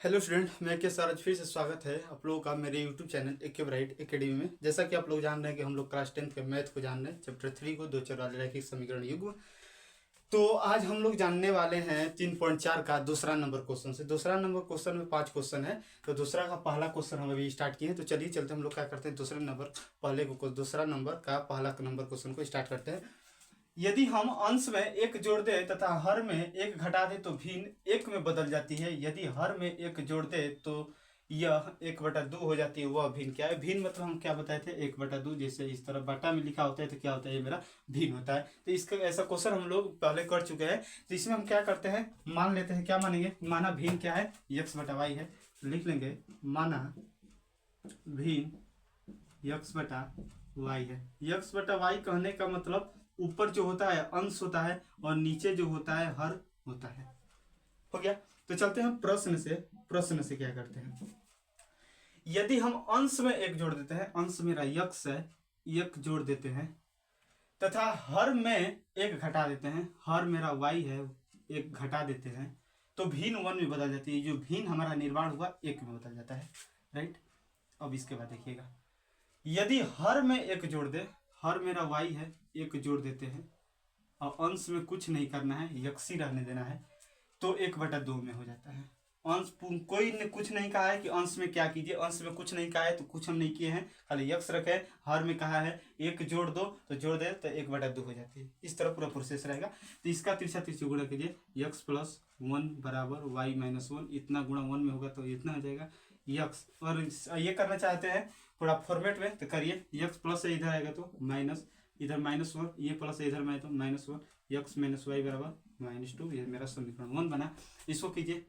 Hello student, मैं के सार आज फिर से स्वागत है आप लोगों का मेरे यूट्यूब चैनल ए के ब्राइट एकेडमी में। जैसा कि आप लोग जान रहे हैं कि हम लोग क्लास 10th के मैथ को जान रहे हैं, चैप्टर 3 को दो चर वाले रैखिक समीकरण युग्म। तो आज हम लोग जानने वाले हैं 3.4 का दूसरा नंबर क्वेश्चन से। दूसरा नंबर क्वेश्चन में 5 क्वेश्चन है, तो दूसरा का पहला क्वेश्चन हम अभी स्टार्ट किए हैं। तो चलिए चलते हम लोग क्या करते हैं, दूसरा नंबर का पहला नंबर क्वेश्चन को स्टार्ट करते हैं। यदि हम अंश में एक जोड़ दे तथा हर में एक घटा दे तो भिन्न एक में बदल जाती है। यदि हर में एक जोड़ दे तो यह 1/2 हो जाती है। वह भिन्न क्या है? भिन्न मतलब हम क्या बताए थे, 1/2। जैसे इस तरह बटा में लिखा होता है तो क्या होता है, ये मेरा भिन्न होता है। तो इसका ऐसा क्वेश्चन हम लोग पहले कर चुके हैं। तो इसमें हम क्या करते हैं, मान लेते हैं। क्या मानेंगे? माना भिन्न क्या है, x/y है। लिख लेंगे माना भिन्न x/y है। x/y कहने का मतलब ऊपर जो होता है अंश होता है और नीचे जो होता है हर होता है। हो गया। तो चलते हैं प्रश्न से क्या करते हैं। यदि हम अंश में एक जोड़ देते हैं, अंश मेरा x है, एक जोड़ देते हैं तथा हर में एक घटा देते हैं, हर मेरा y है, एक घटा देते हैं, तो भिन्न 1 में बदल जाती है। जो भिन्न हमारा निर्माण हुआ 1 में बदल जाता है। राइट। अब इसके बाद देखिएगा, यदि हर में एक जोड़ दे, हर मेरा y है, एक जोड़ देते हैं और अंश में कुछ नहीं करना है, यक्सी रहने देना है, तो 1/2 में हो जाता है। अंश कोई ने कुछ नहीं कहा है कि अंश में क्या कीजिए, अंश में कुछ नहीं कहा है तो कुछ हम नहीं किए हैं, खाली यक्स रखे। हर में कहा है एक जोड़ दो, तो जोड़ दे तो 1/2 हो जाती है। इस तरह पूरा प्रोसेस रहेगा। तो इसका तिरछा गुणा कीजिए, x+1 बराबर y-1। इतना गुणा 1 में होगा तो इतना हो जाएगा यक्स। और ये करना चाहते हैं थोड़ा फॉर्मेट में तो करिए, यक्स प्लस से इधर आएगा तो माइनस, इधर -1, ये प्लस से इधर में तो -1, x-y बराबर -2। ये मेरा समीकरण 1 बना। इसको कीजिए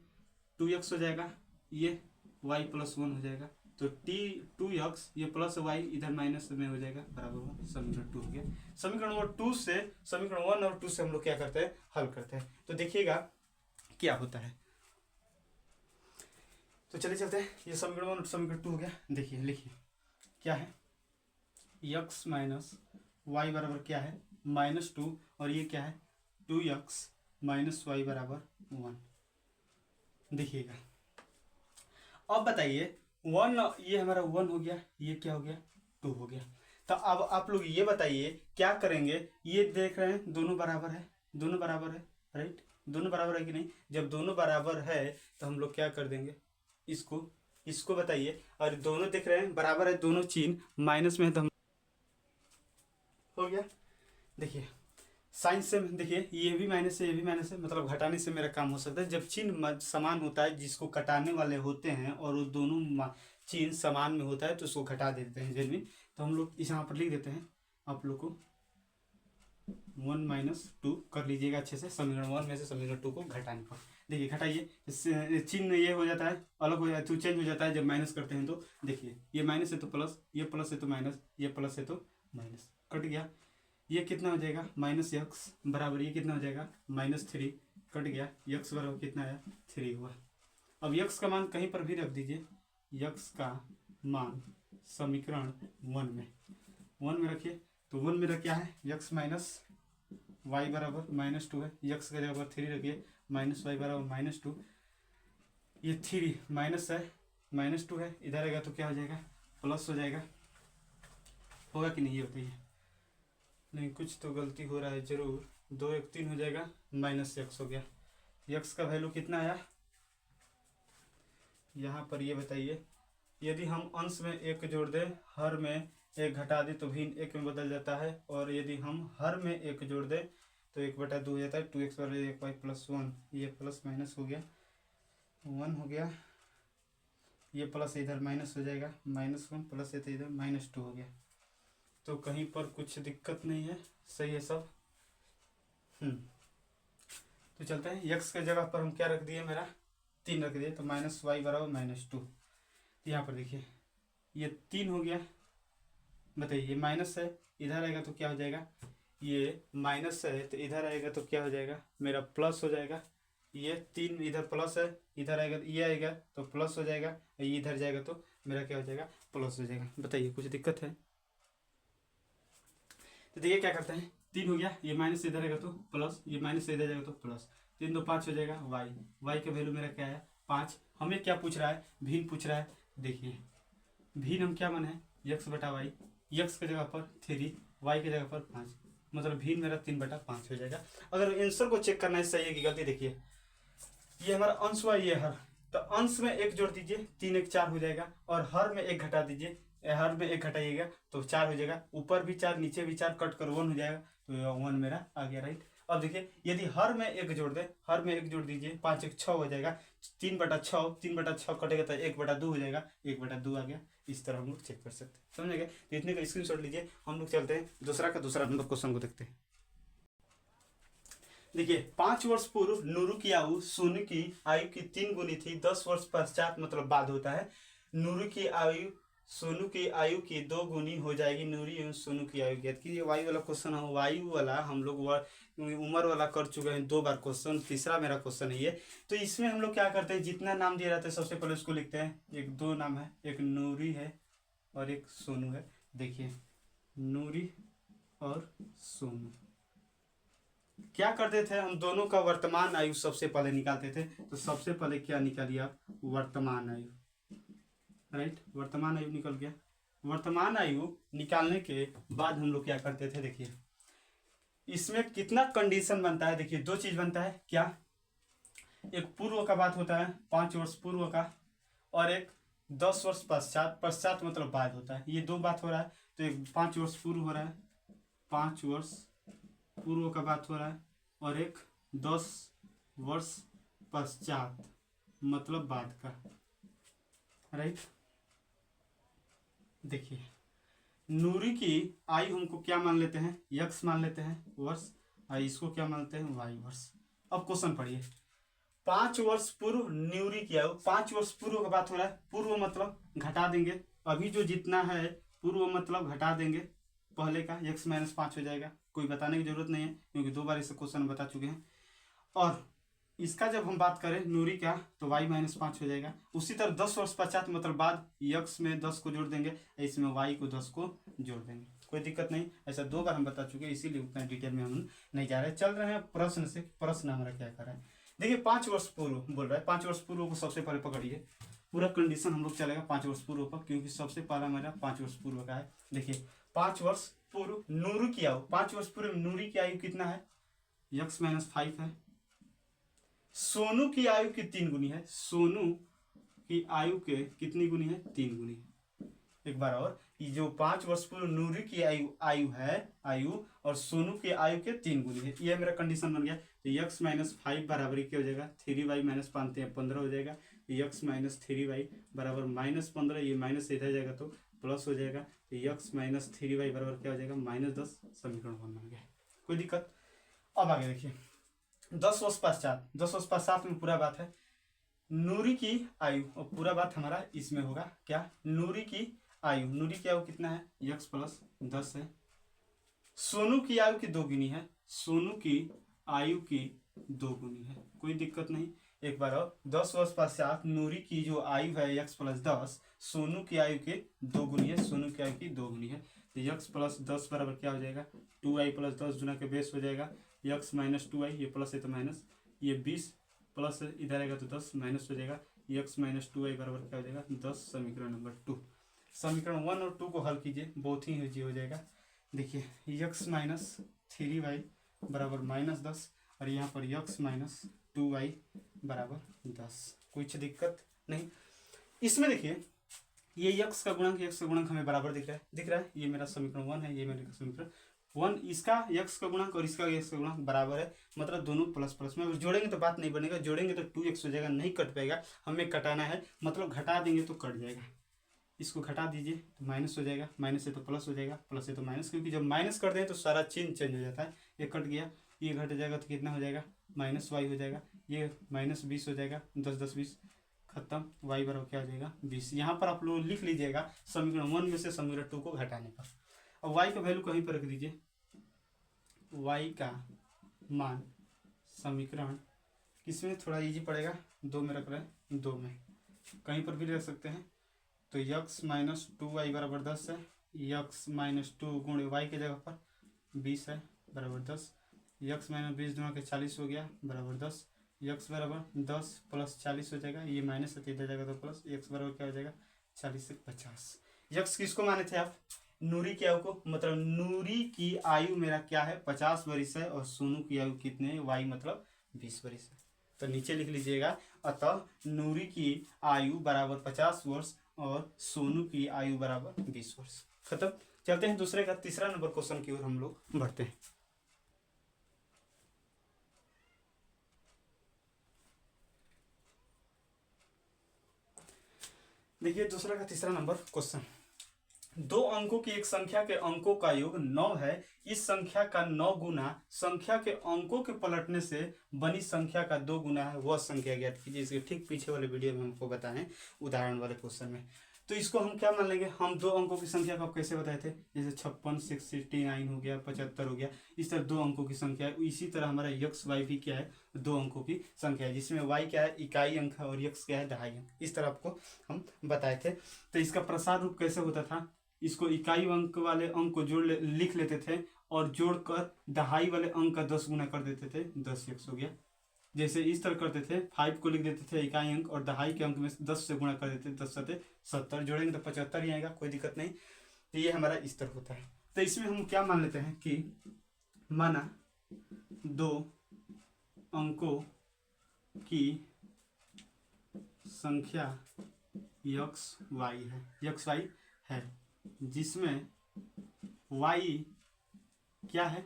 2x हो जाएगा, ये y+1 हो जाएगा, तो 2x ये प्लस y इधर माइनस में हो जाएगा बराबर 1। समीकरण 2 हो गया। समीकरण 2 से समीकरण 1 और 2 से हम लोग क्या करते हैं, हल करते हैं। तो देखिएगा क्या होता है। तो चलिए चलते हैं। ये समीकरण 1 और समीकरण 2 हो गया। देखिए लिखिए क्या है, x माइनस वाई बराबर क्या है -2, और ये क्या है 2x माइनस वाई बराबर 1। देखिएगा अब बताइए 1, ये हमारा 1 हो गया, ये क्या हो गया 2 हो गया। तो अब आप लोग ये बताइए क्या करेंगे। ये देख रहे हैं दोनों बराबर है, दोनों बराबर है। राइट, दोनों बराबर है कि नहीं? जब दोनों बराबर है तो हम लोग क्या कर देंगे, इसको बताइए। और दोनों देख रहे हैं बराबर है, दोनों चिन्ह माइनस में है तो हम हो गया। देखिए साइन से देखिए, ये भी माइनस है, ये भी माइनस है, मतलब घटाने से मेरा काम हो सकता है। जब चिन्ह समान होता है, जिसको घटाने वाले होते हैं और वो दोनों चिन्ह समान में होता है तो उसको घटा देते हैं जेनवी। तो हम लोग इस यहाँ पर लिख देते हैं, आप लोग को 1-2 कर लीजिएगा अच्छे से। समीकरण 1 में से समीकरण 2 को घटाने पर देखिए, घटाइए, चिन्ह ये हो जाता है, अलग हो जाता है, चेंज हो जाता है जब माइनस करते हैं। तो देखिए ये माइनस है तो प्लस, ये प्लस है तो माइनस, ये प्लस है तो माइनस, कट गया। ये कितना हो जाएगा -x बराबर, ये कितना हो जाएगा -3, कट गया। x बराबर कितना आया 3 हुआ। अब x का मान कहीं पर भी रख दीजिए, x का मान समीकरण 1 में रखिए। तो 1 मेरा क्या है, x माइनस वाई बराबर -2 है, x का जगह 3 रखिए, -y बराबर -2। ये 3 माइनस है, -2 है, इधर आएगा तो क्या हो जाएगा प्लस हो जाएगा। होगा कि नहीं ये बताइए? नहीं, कुछ तो गलती हो रहा है जरूर। 2 1 3 हो जाएगा, -x हो गया। x का वैल्यू कितना आया यहाँ पर, ये बताइए। यदि हम अंश में एक जोड़ दें, हर में एक घटा दें तो भिन्न 1 में बदल जाता है। और यदि हम हर में एक जोड़ दें तो 1/2 हो जाता है। 2x बराबर 1y+1, ये प्लस माइनस हो गया, 1 हो गया। ये प्लस इधर माइनस हो जाएगा, -1 प्लस है तो इधर -2 हो गया। तो कहीं पर कुछ दिक्कत नहीं है, सही है सब। तो चलते हैं, x के जगह पर हम क्या रख दिए, मेरा 3 रख दिए, तो -y बराबर -2। यहाँ पर देखिए ये 3 हो गया। बताइए ये माइनस है, इधर आएगा तो क्या हो जाएगा, ये माइनस है तो इधर आएगा तो क्या हो जाएगा मेरा प्लस हो जाएगा। ये 3 इधर प्लस है, इधर आएगा, ये आएगा तो प्लस हो जाएगा, ये इधर जाएगा तो मेरा क्या हो जाएगा प्लस हो जाएगा। बताइए कुछ दिक्कत है? तो देखिए क्या करते हैं, 3 हो गया, ये माइनस इधर आएगा तो प्लस, ये माइनस इधर जाएगा तो प्लस, 3 2 5 हो जाएगा। y का वैल्यू मेरा क्या है 5। हमें क्या पूछ रहा है, भिन्न पूछ रहा है। देखिए भिन्न हम क्या माने, यक्स बटा वाई, यक्स की जगह पर 3, वाई की जगह पर 5, मतलब भिन्न मेरा 3/5 हो जाएगा। अगर आंसर को चेक करना है सही है कि गलती, देखिए ये हमारा अंश हुआ, ये हर, तो अंश में 1 जोड़ दीजिए, 3 1 4 हो जाएगा, और हर में 1 घटा दीजिए, हर में 1 घटाइएगा तो 4 हो जाएगा, ऊपर भी 4 नीचे भी 4, कट कर 1 हो जाएगा, तो 1 मेरा आ गया, राइट। अब देखिए यदि हर में 1 जोड़ दे, हर में 1 जोड़ दीजिए, 5 1 6 हो जाएगा, 3/6, 3/6 कटेगा तो 1/2 हो जाएगा, 1/2 आ गया। इस तरह हम लोग चेक कर सकते हैं, समझ गए। तो इतने का स्क्रीनशॉट लीजिए, हम लोग चलते हैं दूसरा मतलब क्वेश्चन को देखते हैं। देखिए 5 वर्ष पूर्व नूरू की आयु सोनू की आयु की 3 गुनी थी, 10 वर्ष पश्चात मतलब बाद होता है, नूरू की आयु सोनू की आयु की 2 गुनी हो जाएगी, नूरी एवं सोनू की आयु ज्ञात कीजिए। वायु वाला क्वेश्चन है, वायु वाला हम लोग उम्र वाला कर चुके हैं 2 बार क्वेश्चन, तीसरा मेरा क्वेश्चन है ये। तो इसमें हम लोग क्या करते हैं, जितना नाम दिया रहता है सबसे पहले उसको लिखते हैं। एक 2 नाम है, एक नूरी है और एक सोनू है। देखिए नूरी और सोनू, क्या करते थे हम, दोनों का वर्तमान आयु सबसे पहले निकालते थे। तो सबसे पहले क्या निकालिए आप, वर्तमान आयु, राइट, वर्तमान आयु निकल गया। वर्तमान आयु निकालने के बाद हम लोग क्या करते थे, देखिए इसमें कितना कंडीशन बनता है। देखिए 2 चीज बनता है, क्या, एक पूर्व का बात होता है 5 वर्ष पूर्व का, और एक 10 वर्ष पश्चात, पश्चात मतलब बाद होता है। ये 2 बात हो रहा है, तो एक 5 वर्ष पूर्व हो रहा है, 5 वर्ष पूर्व का बात हो रहा है, और एक 10 वर्ष पश्चात मतलब बाद का, राइट। देखिए नूरी की आयु हमको क्या मान लेते हैं, यक्स मान लेते हैं वर्ष, और इसको क्या मानते हैं, वाई वर्ष। अब क्वेश्चन पढ़िए, 5 वर्ष पूर्व नूरी की आयु, 5 वर्ष पूर्व का बात हो रहा है, पूर्व मतलब घटा देंगे, अभी जो जितना है पूर्व मतलब घटा देंगे पहले का, x - 5 हो जाएगा, कोई बताने की जरूरत नहीं है क्योंकि 2 बार इसे क्वेश्चन बता चुके हैं। और इसका जब हम बात करें नूरी का, तो y - 5 हो जाएगा। उसी तरह 10 वर्ष पश्चात मतलब बाद, x में 10 को जोड़ देंगे, इसमें y को 10 को जोड़ देंगे, कोई दिक्कत नहीं। ऐसा 2 बार हम बता चुके हैं, इसीलिए उतना डिटेल में हम नहीं जा रहे, चल रहे हैं प्रश्न से। प्रश्न हमारा क्या कर रहा है, देखिए 5 वर्ष पूर्व बोल रहा है, 5 वर्ष पूर्व को सबसे पहले पकड़िए, पूरा कंडीशन हम लोग चलेगा 5 वर्ष पूर्व पर, क्योंकि सबसे पहला मेरा 5 वर्ष पूर्व का है। देखिए 5 वर्ष पूर्व नूरू की आयु, 5 वर्ष पूर्व नूरी की आयु कितना है, x - 5 है। सोनू की आयु की 3 गुनी है, सोनू की आयु के कितनी गुनी है, 3 गुनी है। एक बार और, ये जो 5 वर्ष पूर्व नूरी की आयु है, आयु और सोनू की आयु के 3 गुनी है, ये मेरा कंडीशन बन गया। तो x - 5 बराबर क्या हो जाएगा, 3y - 5 15 हो जाएगा, x - 3y बराबर -15, ये माइनस इधर जाएगा तो प्लस हो जाएगा, तो x - 3y बराबर क्या हो जाएगा, -10। समीकरण 1 बन गया, कोई दिक्कत। अब आगे देखिए 10 वर्ष पश्चात, 10 वर्ष पश्चात में पूरा बात है, नूरी की आयु, और पूरा बात हमारा इसमें होगा क्या, नूरी की आयु, नूरी की आयु कितना है, x + 10 है। सोनू की आयु की 2 गुनी है, सोनू की आयु की 2 गुनी है, कोई दिक्कत नहीं। एक बार और, 10 वर्ष पश्चात नूरी की जो आयु है x + 10, सोनू की आयु के 2 गुनी है, सोनू की आयु की 2 गुनी है। तो x + 10 बराबर क्या हो जाएगा, 2y + 10 गुना के बेस हो जाएगा, x - 2y, ये प्लस है तो माइनस, ये 20 प्लस इधर आएगा तो 10 माइनस हो जाएगा, x - 2y बराबर क्या हो जाएगा, 10। समीकरण नंबर 2, समीकरण 1 और 2 को हल कीजिए, बहुत ही ईजी हो जाएगा। देखिए x - 3y बराबर -10, और यहाँ पर x - 2y बराबर 10, कुछ दिक्कत नहीं। इसमें देखिए ये x का गुणक हमें बराबर दिख रहा है, ये मेरा समीकरण 1 है, ये मेरा समीकरण 1, इसका x का गुणक और इसका x का गुणक बराबर है, मतलब दोनों प्लस प्लस में। अगर जोड़ेंगे तो बात नहीं बनेगा, जोड़ेंगे तो 2x हो जाएगा, नहीं कट पाएगा, हमें कटाना है, मतलब घटा देंगे तो कट जाएगा। इसको घटा दीजिए तो माइनस हो जाएगा, माइनस से तो प्लस हो जाएगा, प्लस से तो माइनस, क्योंकि जब माइनस कर दें तो सारा चिन्ह चेंज हो जाता है। ये कट गया, ये घट जाएगा तो कितना हो जाएगा, -y हो जाएगा, ये -20 हो जाएगा, 10 10 20 खत्म, y बराबर क्या हो जाएगा, 20। यहाँ पर आप लोग लिख लीजिएगा समीकरण 1 में से समीकरण 2 को घटाने पर। अब y का वैल्यू कहीं पर रख दीजिए, y का मान समीकरण किसमें थोड़ा इजी पड़ेगा, 2 में रख रहे हैं, 2 में कहीं पर भी रख सकते हैं। तो x - 2y बराबर 10 है, x - 2 गुणे y के जगह पर 20 है बराबर 10, x - 20 गुणा के 40 हो गया बराबर 10, यक्स बराबर 10 प्लस 40 हो जाएगा, ये माइनस है तो इधर जाएगा तो प्लस, यक्स बराबर क्या हो जाएगा 40 से 50। यक्स किसको माने थे आप, नूरी की आयु को, मतलब नूरी की आयु मेरा क्या है 50 वर्ष है, और सोनू की आयु कितने है, वाई मतलब 20 वर्ष है। तो नीचे लिख लीजिएगा, अतः नूरी की आयु बराबर 50 वर्ष और सोनू की आयु बराबर 20 वर्ष। खत्म। चलते हैं दूसरे का तीसरा नंबर क्वेश्चन की ओर हम लोग बढ़ते हैं। देखिए दूसरा का तीसरा नंबर क्वेश्चन, दो अंकों की एक संख्या के अंकों का योग 9 है, इस संख्या का 9 गुना संख्या के अंकों के पलटने से बनी संख्या का 2 गुना है, वह संख्या ज्ञात कीजिए। इसके ठीक पीछे वाले वीडियो में हमको बताएं उदाहरण वाले क्वेश्चन में। तो इसको हम क्या मान लेंगे, हम दो अंकों की संख्या को कैसे बताए थे, जैसे 56 69 हो गया, 75 हो गया, इस तरह दो अंकों की संख्या है। इसी तरह हमारा यक्स वाई भी क्या है, दो अंकों की संख्या है, जिसमें वाई क्या है इकाई अंक है और यक्स क्या है दहाई अंक। इस तरह आपको हम बताए थे। तो इसका प्रसार रूप कैसे होता था, इसको इकाई अंक वाले अंक को लिख लेते थे और जोड़कर दहाई वाले अंक का 10 गुना कर देते थे, 10 यक्स हो गया। जैसे इस तरह करते थे, 5 को लिख देते थे इकाई अंक और दहाई के अंक में 10 से गुणा कर देते थे, 10 सते 70, जोड़ेंगे तो 75 ही आएगा, कोई दिक्कत नहीं। तो ये हमारा इस तरह होता है। तो इसमें हम क्या मान लेते हैं कि माना दो अंकों की संख्या यक्स वाई है, यक्स वाई है, जिसमें वाई क्या है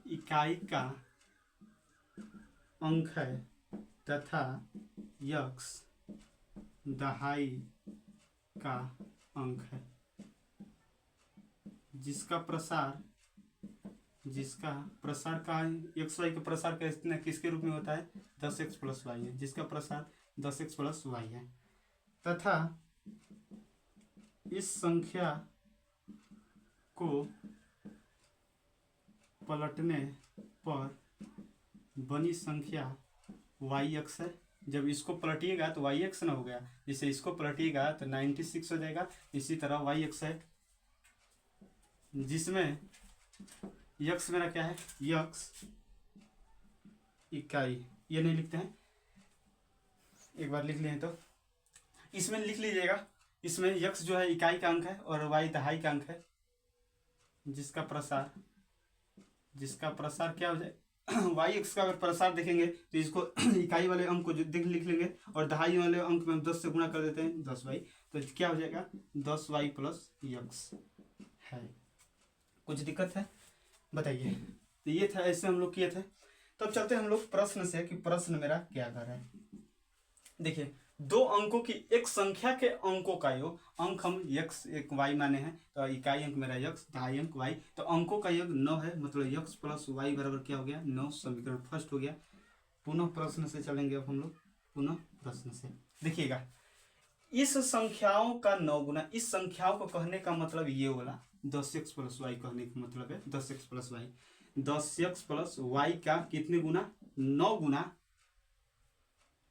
इकाई का अंक है तथा यक्स दहाई का अंक है, जिसका प्रसार का एक्स वाई का प्रसार किसके रूप में होता है 10x प्लस वाई है, जिसका प्रसार 10x प्लस वाई है, तथा इस संख्या को पलटने पर बनी संख्या वाई एक्स है। जब इसको पलटिएगा तो वाई एक्स ना हो गया, जैसे इसको पलटिएगा तो 96 हो जाएगा। इसी तरह वाई एक्स है, जिसमें यक्स मेरा क्या है यक्स इकाई, ये नहीं लिखते हैं, एक बार लिख लिए तो इसमें लिख लीजिएगा, इसमें यक्स जो है इकाई का अंक है और वाई दहाई का अंक है, जिसका प्रसार क्या हो जाए वाई एक्स का अगर प्रसार देखेंगे तो इसको इकाई वाले अंक को लिख लेंगे और दहाई वाले अंक में हम 10 से गुणा कर देते हैं 10 वाई, तो क्या हो जाएगा 10 वाई प्लस यक्स है। कुछ दिक्कत है बताइए। तो ये था, ऐसे हम लोग किए थे। तब चलते हम लोग प्रश्न से कि प्रश्न मेरा क्या कर रहा है। देखिए दो अंकों की एक संख्या के अंकों का योग, अंक हम यक्स एक वाई माने हैं, तो इकाई अंक मेरा यक्स दहाई अंक वाई, तो अंकों का योग 9 है, मतलब यक्स प्लस वाई बराबर क्या हो गया 9। समीकरण फर्स्ट हो गया। पुनः प्रश्न से चलेंगे अब हम लोग, पुनः प्रश्न से देखिएगा, इस संख्याओं का 9 गुना, इस संख्याओं को कहने का मतलब ये वाला 10x प्लस वाई कहने का मतलब है 10x plus Y, 10x plus Y का कितने गुना 9 गुना,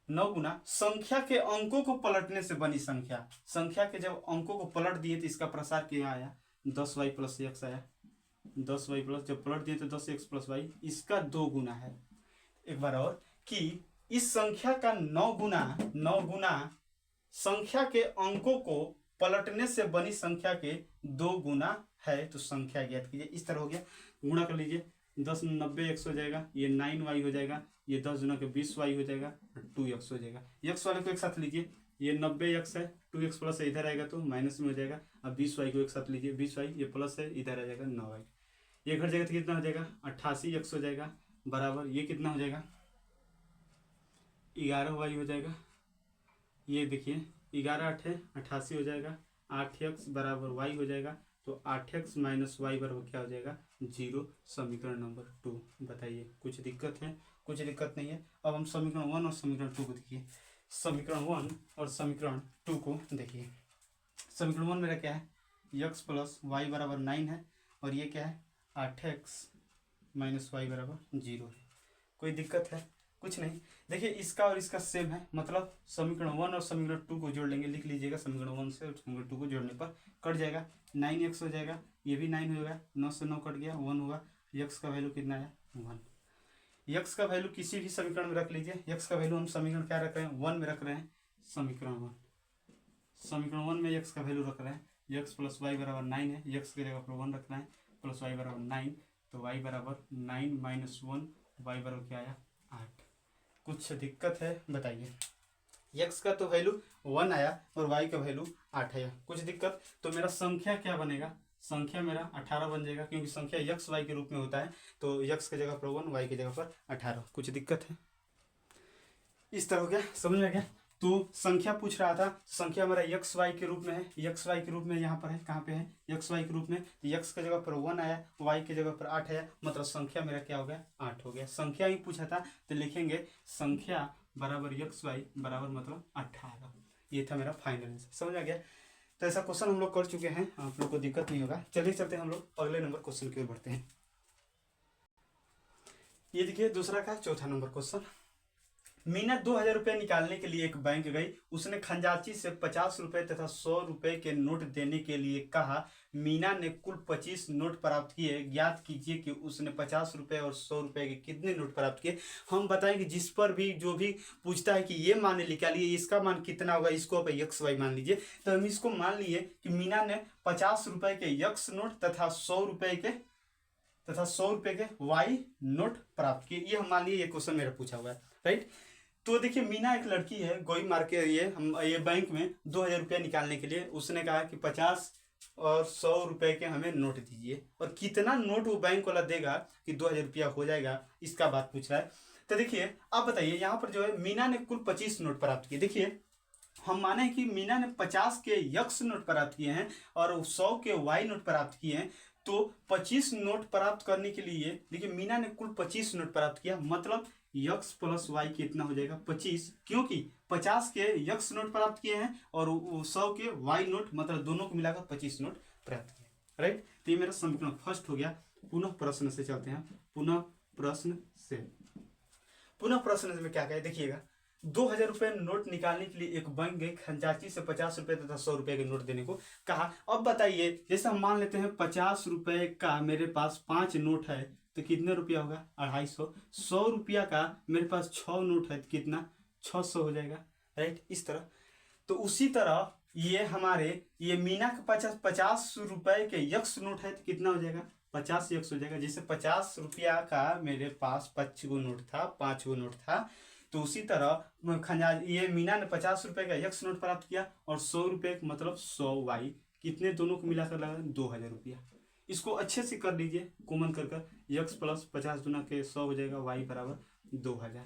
9 गुना संख्या के अंकों को पलटने से बनी संख्या के जब अंकों को पलट दिए तो इसका प्रसार क्या आया 10 वाई प्लस एक्स आया, 10 वाई प्लस जब पलट दिए तो 10x प्लस वाई, इसका 2 गुना है। एक बार और कि इस संख्या का 9 गुना संख्या के अंकों को पलटने से बनी संख्या के 2 गुना है, तो संख्या ज्ञात कीजिए। इस तरह हो गया, गुणा कर लीजिए, 10 90 एक्स हो जाएगा, ये 9 वाई हो जाएगा, ये 10 गुना के 20 वाई हो जाएगा, 2 एक्स हो जाएगा। एक्स वाले को एक साथ लीजिए, ये 90 एक्स है, 2 एक्स प्लस है, इधर आएगा तो माइनस में हो जाएगा। अब 20 वाई को एक साथ लीजिए, 20 वाई ये प्लस है, इधर आ जाएगा 9 वाई, ये घर जाएगा तो कितना हो जाएगा 88 एक्स हो जाएगा, बराबर ये कितना हो जाएगा 11 वाई हो जाएगा। ये देखिए 11 8 है 88 हो जाएगा, 8x बराबर वाई हो जाएगा, तो 8x माइनस वाई बराबर क्या हो जाएगा 0। समीकरण नंबर 2। बताइए कुछ दिक्कत है? कुछ दिक्कत नहीं है। अब हम समीकरण 1 और समीकरण 2 को देखिए। समीकरण 1 और समीकरण 2 को देखिए। समीकरण 1 मेरा क्या है x प्लस वाई बराबर 9 है और ये क्या है 8x माइनस वाई बराबर 0 है। कोई दिक्कत है? कुछ नहीं। देखिए इसका और इसका सेम है, मतलब समीकरण 1 और समीकरण 2 को जोड़ लेंगे, लिख लीजिएगा समीकरण 1 से और समीकरण 2 को जोड़ने पर कट जाएगा 9x हो जाएगा, ये भी 9 होगा, 9 से 9 कट गया 1 होगा, x का वैल्यू कितना है 1। यक्स का वैल्यू किसी भी समीकरण में रख लीजिए। यक्स का वैल्यू हम समीकरण क्या रख रहे हैं, 1 में रख रहे हैं। समीकरण 1 में यक्स का वैल्यू रख रहे हैं। यक्स प्लस वाई बराबर 9 है, यक्स की जगह पर 1 रखना है, प्लस वाई बराबर 9, तो वाई बराबर 9 माइनस 1, वाई बराबर क्या आया 8। कुछ दिक्कत है बताइए। यक्स का तो वैल्यू 1 आया और वाई का वैल्यू 8 आया, कुछ दिक्कत? तो मेरा संख्या क्या बनेगा, संख्या मेरा 18 बन जाएगा, क्योंकि संख्या यक्स वाई के रूप में होता है। तो यक्स की जगह पर 1, वाई की जगह पर 18। कुछ दिक्कत है? इस तरह हो गया, समझ में गया? तो संख्या पूछ रहा था, संख्या हमारा यक्स वाई के रूप में है, यक्स वाई के रूप में यहाँ पर है, कहाँ पे है, यक्स वाई के रूप में। यक्स की जगह पर 1 आया, वाई की जगह पर 8 आया, मतलब संख्या मेरा क्या हो गया 8 हो गया। संख्या ही पूछा था तो लिखेंगे संख्या बराबर यक्स वाई बराबर मतलब 18। ये था मेरा फाइनल आंसर, समझ आ गया? तो ऐसा क्वेश्चन हम लोग कर चुके हैं, आप लोग को दिक्कत नहीं होगा। चलिए चलते हैं हम लोग अगले नंबर क्वेश्चन की ओर बढ़ते हैं। ये देखिए दूसरा का चौथा नंबर क्वेश्चन। मीना 2000 रुपये निकालने के लिए एक बैंक गई। उसने खजांची से 50 रुपए तथा 100 रुपए के नोट देने के लिए कहा। मीना ने कुल 25 नोट प्राप्त किए। ज्ञात कीजिए कि उसने 50 रुपए और 100 रुपए के कितने नोट प्राप्त किए। हम बताएंगे जिस पर भी जो भी पूछता है कि ये मान निकालिए, इसका मान कितना होगा, इसको आप यक्स वाई मान लीजिए। तो हम इसको मान लिए कि मीना ने 50 रुपए के यक्स नोट तथा 100 रुपए के वाई नोट प्राप्त किए। ये हम मान लिए, ये क्वेश्चन मेरा पूछा हुआ है, राइट? तो देखिए मीना एक लड़की है, गोई मार के ये बैंक में 2000 रुपया निकालने के लिए उसने कहा कि 50 और 100 रुपए के हमें नोट दीजिए, और कितना नोट वो बैंक वाला देगा कि 2000 रुपया हो जाएगा, इसका बात पूछ रहा है। तो देखिए आप बताइए, यहाँ पर जो है मीना ने कुल 25 नोट प्राप्त किए। देखिए हम माने कि मीना ने 50 के यक्स नोट प्राप्त किए हैं और 100 के वाई नोट प्राप्त किए हैं। तो 25 नोट प्राप्त करने के लिए देखिए मीना ने कुल 25 नोट प्राप्त किया, मतलब यक्स प्लस वाई कितना हो जाएगा 25, क्योंकि 50 के यक्स नोट प्राप्त किए हैं और 100 के वाई नोट, मतलब दोनों को मिलाकर 25 नोट प्राप्त किए, राइट? तो ये मेरा समीकरण फर्स्ट हो गया। पुनः प्रश्न से चलते हैं। पुनः प्रश्न में क्या कहे देखिएगा। 2000 रुपये नोट निकालने के लिए एक बैंक गए। खजांची से 50 रुपए तथा 100 रुपए के नोट देने को कहा। अब बताइए, जैसे हम मान लेते हैं 50 रुपए का मेरे पास 5 नोट है तो कितने रुपया होगा 250। 100 रुपया का मेरे पास 6 नोट है तो कितना 600 हो जाएगा, राइट? इस तरह। तो उसी तरह ये मीना के 50 रुपए के यक्स नोट है तो कितना हो जाएगा 50 यक्स हो जाएगा। जैसे 50 रुपया का मेरे पास 5 गो नोट था, तो उसी तरह ये मीना ने 50 रुपए का यक्स नोट प्राप्त किया और 100 रुपए मतलब 100 वाई, कितने दोनों को मिलाकर लगा 2000 रुपया। इसको अच्छे से कर लीजिए, कॉमन कर यक्स प्लस 50 गुना के 100 हो जाएगा, वाई बराबर 2000।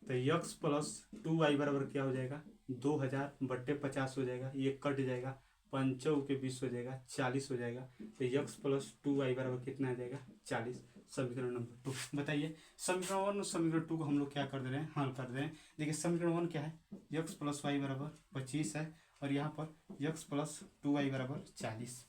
तो यक्स प्लस 2 वाई बराबर क्या हो जाएगा 2000 बट्टे 50 हो जाएगा, ये कट जाएगा, 5 के 20 हो जाएगा 40 हो जाएगा। तो यक्स प्लस 2 वाई बराबर कितना आ जाएगा 40। समीकरण नंबर 2 बताइए। समीकरण 1 और समीकरण 2 को हम लोग क्या कर दे रहे हैं, हल कर दे रहे हैं। देखिए समीकरण 1 क्या है, यक्स प्लस वाई बराबर 25 है और यहाँ पर यक्स प्लस 2 वाई बराबर 40।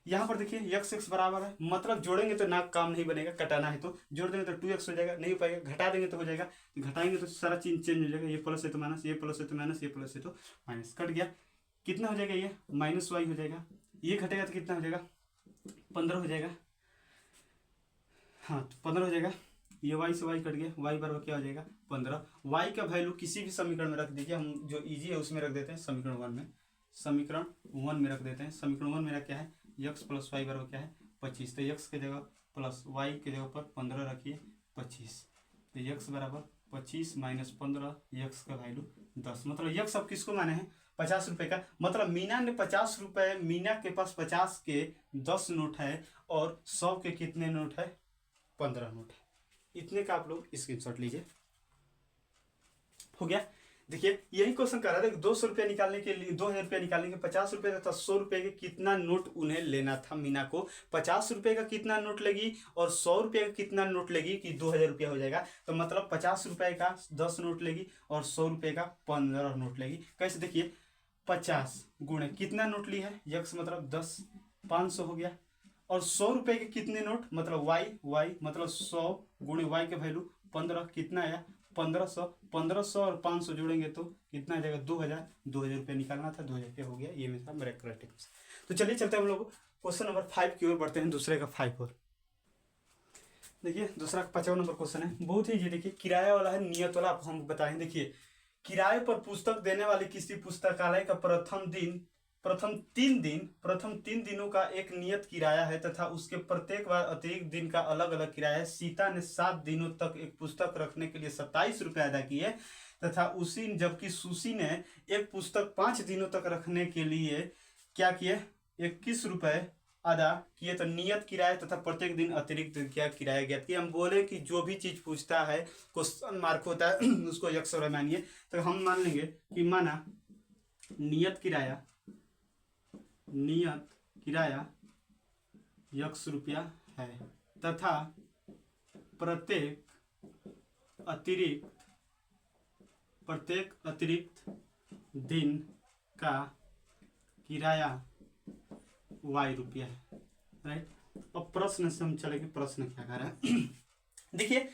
यहाँ पर देखिए यक्स एक्स बराबर है, मतलब जोड़ेंगे तो ना काम नहीं बनेगा, कटाना है तो जोड़ देंगे तो 2x हो जाएगा, नहीं हो पाएगा, घटा देंगे तो हो जाएगा, घटाएंगे तो सारा चीज चेंज हो जाएगा, ये प्लस है तो माइनस, ये प्लस है तो माइनस, ये प्लस है तो माइनस, कट गया। कितना हो जाएगा ये माइनस वाई हो जाएगा, ये घटेगा तो कितना हो जाएगा 15 हो जाएगा। हाँ तो 15 हो जाएगा, ये वाई से वाई कट गया, वाई बराबर क्या हो जाएगा 15। वाई का वैल्यू किसी भी समीकरण में रख दीजिए, हम जो इजी है उसमें रख देते हैं, समीकरण 1 में रख देते हैं। समीकरण 1 मेरा क्या है, यक्स प्लस वाई बराबर क्या है 25। तो यक्स के जगह प्लस वाई के जगह पर 15 रखिए 25, तो यक्स बराबर 25 माइनस 15, यक्स का वैल्यू 10। मतलब यक्स अब किसको माने हैं 50 रुपए का, मतलब मीना ने 50 रुपए, मीना के पास 50 के 10 नोट है और 100 के कितने नोट है 15 नोट है। इतने का आप लोग स्क्रीनशॉट लीजिए, हो गया। देखिए यही क्वेश्चन कर रहा था कि 200 रुपया निकालने के लिए 2000 रुपया निकालने के 50 रुपए तथा 100 रुपए के कितना नोट उन्हें लेना था। मीना को 50 रुपए का कितना नोट लगी और 100 रुपए का कितना नोट लगी कि 2000 रुपया हो जाएगा। तो मतलब 50 रुपए का 10 नोट लेगी और 100 रुपए का 15 नोट लेगी। कैसे देखिए 50 गुणे कितना नोट ली है यक्स मतलब 10, 500 हो गया, और 100 रुपए के कितने नोट मतलब वाई मतलब 100 गुणे वाई का वैल्यू 15, कितना आया 1500। 1500 और 500 जोड़ेंगे तो कितना आ जाएगा 2000 रुपये निकालना था, 2000 रुपया हो गया। ये मेरा करेक्ट आंसर। तो चलिए चलते हैं हम लोग क्वेश्चन नंबर 5 की ओर बढ़ते हैं, दूसरे का 5 और। देखिए दूसरा 55 नंबर क्वेश्चन है, बहुत ही इजी। देखिए किराया वाला है, नियत वाला आप हम बताएं। देखिए किराए पर पुस्तक देने वाले किसी पुस्तकालय का प्रथम तीन दिनों का एक नियत किराया है तथा उसके प्रत्येक बार अतिरिक्त दिन का अलग अलग किराया है। सीता ने 7 दिनों तक एक पुस्तक रखने के लिए 27 रुपये अदा किए तथा उसी जबकि सुशी ने एक पुस्तक 5 दिनों तक रखने के लिए क्या किए, 21 रुपये अदा किए। तो नियत किराया तथा प्रत्येक दिन अतिरिक्त क्या किराया ज्ञात किया। हम बोले कि जो भी चीज पूछता है क्वेश्चन मार्क होता है उसको यक्स और मानिए। तो हम मान लेंगे कि माना नियत किराया यक्स रुपया है तथा प्रत्येक अतिरिक्त दिन का किराया वाई रुपया है, राइट। अब प्रश्न से हम चलेंगे, प्रश्न क्या कह रहा है देखिए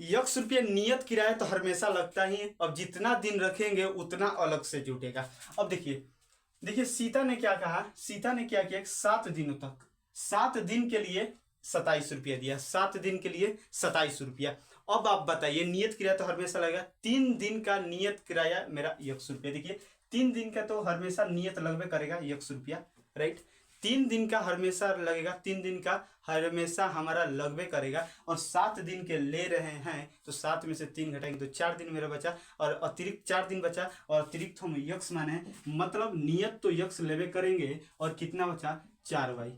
यक्स रुपया नियत किराया तो हमेशा लगता ही है, अब जितना दिन रखेंगे उतना अलग से जुटेगा। अब देखिए सीता ने क्या कहा, सीता ने क्या किया, 7 दिनों तक, 7 दिन के लिए 27 रुपया दिया, 7 दिन के लिए 27 रुपया। अब आप बताइए नियत किराया तो हमेशा लगेगा, 3 दिन का नियत किराया मेरा 100 रुपया। देखिए 3 दिन का तो हमेशा नियत लगभग करेगा 100 रुपया, राइट। 3 दिन का हमेशा लगेगा, 3 दिन का हमेशा हमारा लगभग करेगा और 7 दिन के ले रहे हैं तो 7 में से 3 घटाएंगे तो 4 दिन मेरा बचा और अतिरिक्त 4 दिन बचा और अतिरिक्त हम यक्स माने, मतलब नियत तो यक्स लेवे करेंगे और कितना बचा 4y।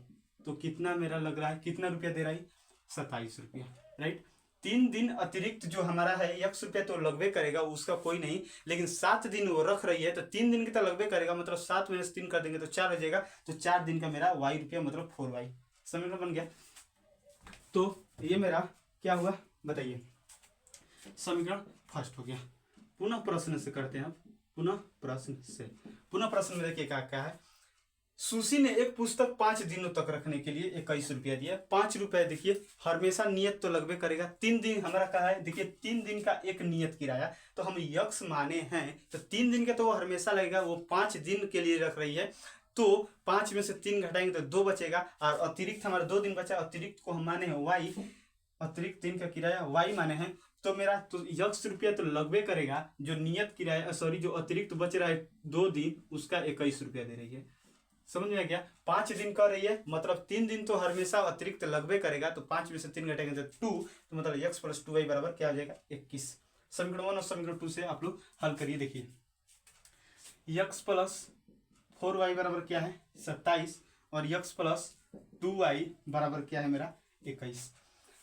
तो कितना मेरा लग रहा है, कितना रुपया दे रहा है, 27 रुपया, राइट। 3 दिन अतिरिक्त जो हमारा है 100 रुपया तो लगभग करेगा, उसका कोई नहीं, लेकिन 7 दिन वो रख रही है तो 3 दिन की तो लगभग करेगा, मतलब 7 में से 3 कर देंगे तो 4 हो जाएगा। तो 4 दिन का मेरा y रुपया मतलब 4y समीकरण बन गया। तो ये मेरा क्या हुआ बताइए, समीकरण फर्स्ट हो गया। पुनः प्रश्न से करते हैं, पुनः प्रश्न में देखिए क्या है, सुशी ने एक पुस्तक 5 दिनों तक रखने के लिए 21 रुपया दिया। 5 रुपए देखिए हमेशा नियत तो लगभग करेगा, 3 दिन हमारा कहा है, देखिए 3 दिन का एक नियत किराया तो हम यक्स माने हैं तो 3 दिन का तो वो हमेशा लगेगा, वो 5 दिन के लिए रख रही है तो 5 में से 3 घटाएंगे तो 2 बचेगा और अतिरिक्त हमारा 2 दिन बचा, अतिरिक्त को हम माने हैं वाई, अतिरिक्त दिन का किराया वाई माने हैं तो मेरा तो यक्स रुपया तो लगभग करेगा, जो नियत किराया सॉरी जो अतिरिक्त बच रहा है 2 दिन उसका 21 रुपया दे रही है। समझ में आ गया, 5 दिन कर रही है मतलब 3 दिन तो हमेशा अतिरिक्त लगभग करेगा तो 5 में से 3 घटेंगे तो 2, तो मतलब x प्लस 2y बराबर क्या हो जाएगा 21। समीकरण 1 और समीकरण 2 से आप लोग हल करिए। देखिए x प्लस 4y बराबर क्या है 27 और x प्लस 2y बराबर क्या है मेरा 21।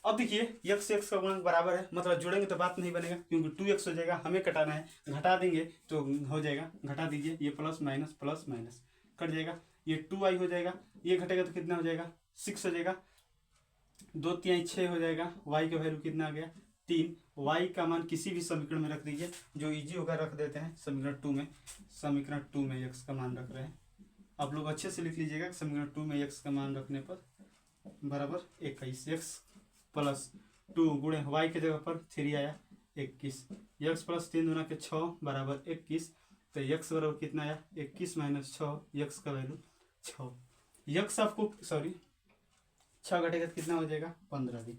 अब देखिए x से x का गुणक बराबर है, मतलब जोड़ेंगे तो बात नहीं बनेगा क्योंकि 2x हो जाएगा, हमें कटाना है, घटा देंगे तो हो जाएगा, घटा दीजिए, ये प्लस माइनस कट जाएगा, ये 2y हो जाएगा, ये घटेगा तो कितना हो जाएगा 6 हो जाएगा, 2 3 6 हो जाएगा, y का वैल्यू कितना आ गया 3। y का मान किसी भी समीकरण में रख दीजिए, जो इजी होगा रख देते हैं समीकरण 2 में x का मान रख रहे हैं, आप लोग अच्छे से लिख लीजिएगा समीकरण 2 में x का मान रखने पर बराबर 21, x प्लस 2 गुणे y के जगह पर 3 आया 21, x प्लस 3 दूना के 6 बराबर 21, तो x बराबर कितना आया 21 माइनस 6, x का वैल्यू 6, x आपको सॉरी 6 घटेगा तो कितना हो जाएगा 15 दिन।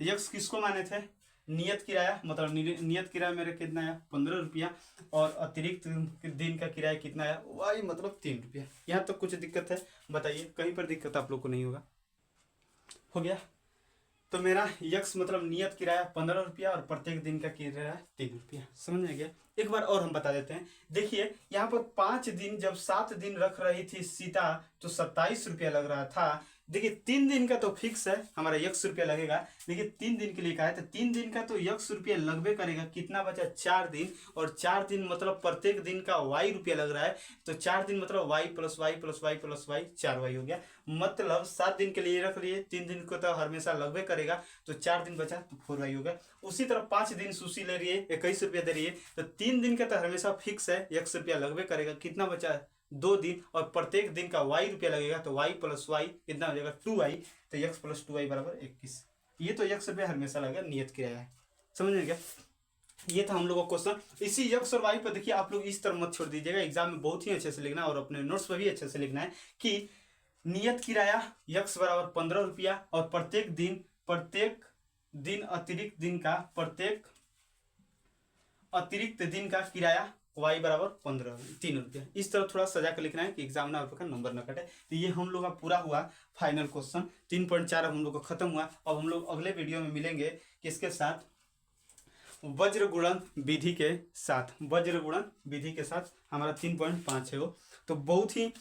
तो x किसको माने थे नियत किराया, मतलब नियत किराया मेरे कितना आया 15 रुपया और अतिरिक्त दिन का किराया कितना आया y मतलब 3 रुपया। यहाँ तक कुछ दिक्कत है बताइए, कहीं पर दिक्कत आप लोग को नहीं होगा, हो गया। तो मेरा यक्स मतलब नियत किराया 15 रुपया और प्रत्येक दिन का किराया 3 रुपया, समझ में गया। एक बार और हम बता देते हैं, देखिए यहाँ पर 5 दिन जब 7 दिन रख रही थी सीता तो 27 रुपया लग रहा था। देखिए 3 दिन का तो फिक्स है हमारा 100 रुपया लगेगा, देखिए 3 दिन के लिए कहा है तो 3 दिन का तो 100 रुपया लगभग करेगा, कितना बचा 4 दिन और 4 दिन मतलब प्रत्येक दिन का y रुपया लग रहा है तो 4 दिन मतलब y plus y plus y plus y 4y हो गया, मतलब 7 दिन के लिए रख लिए, 3 दिन को तो हमेशा लगभग करेगा तो 4 दिन बचा तो 4y हो गया। उसी तरह 5 दिन सुशी ले रही है 21 रुपया दे रही है तो 3 दिन का तो हमेशा फिक्स है 100 रुपया लगभग करेगा, कितना बचा 2 दिन और प्रत्येक दिन का y रुपया लगेगा तो y प्लस वाई कितना हो जाएगा 2y, तो x प्लस 2y बराबर 21। ये तो 100 रुपया हमेशा लगेगा नियत किराया है, समझ में गया। ये था हम लोगों का क्वेश्चन। इसी x और y पर देखिए आप लोग इस तरह मत छोड़ दीजिएगा, एग्जाम में बहुत ही अच्छे से लिखना और अपने नोट्स पर भी अच्छे से लिखना है कि नियत किराया x बराबर 15 रुपया और प्रत्येक दिन अतिरिक्त दिन का प्रत्येक अतिरिक्त दिन का किराया y बराबर 3 रुपया। इस तरह थोड़ा सजा कर लिखना है कि एग्जाम ना आपका नंबर न कटे। तो ये हम लोग का पूरा हुआ फाइनल क्वेश्चन 3.4 अब हम लोग का खत्म हुआ। अब हम लोग अगले वीडियो में मिलेंगे किसके साथ, वज्र गुणन विधि के साथ। वज्र गुणन विधि के साथ हमारा 3.5 है वो। तो बहुत ही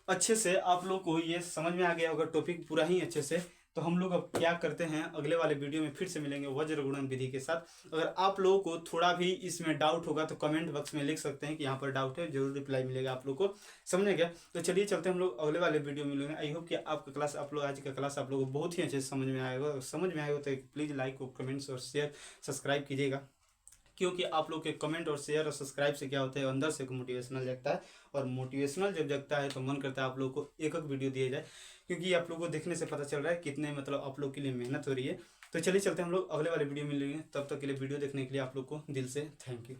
अच्छे से आप लोग को ये समझ में आ गया होगा टॉपिक पूरा ही अच्छे से। तो हम लोग अब क्या करते हैं, अगले वाले वीडियो में फिर से मिलेंगे वज्र गुणन विधि के साथ। अगर आप लोगों को थोड़ा भी इसमें डाउट होगा तो कमेंट बॉक्स में लिख सकते हैं कि यहाँ पर डाउट है, जरूर रिप्लाई मिलेगा आप लोग को। समझ गया? तो चलिए चलते हैं हम लोग अगले वाले वीडियो में मिलेंगे। आई होप कि आपका क्लास आज का क्लास आप लोगों को बहुत ही अच्छे से समझ में आएगा। समझ में आएगा तो प्लीज़ लाइक और कमेंट्स और शेयर सब्सक्राइब कीजिएगा, क्योंकि आप लोग के कमेंट और शेयर और सब्सक्राइब से क्या होता है, अंदर से मोटिवेशनल जगता है। और मोटिवेशनल जब जगता है तो मन करता है आप लोग को एक वीडियो दिया जाए, क्योंकि आप लोग को देखने से पता चल रहा है कितने मतलब आप लोग के लिए मेहनत हो रही है। तो चलिए चलते हैं हम लोग अगले वाले वीडियो में मिलेंगे। तब तक के लिए वीडियो देखने के लिए आप लोग को दिल से थैंक यू।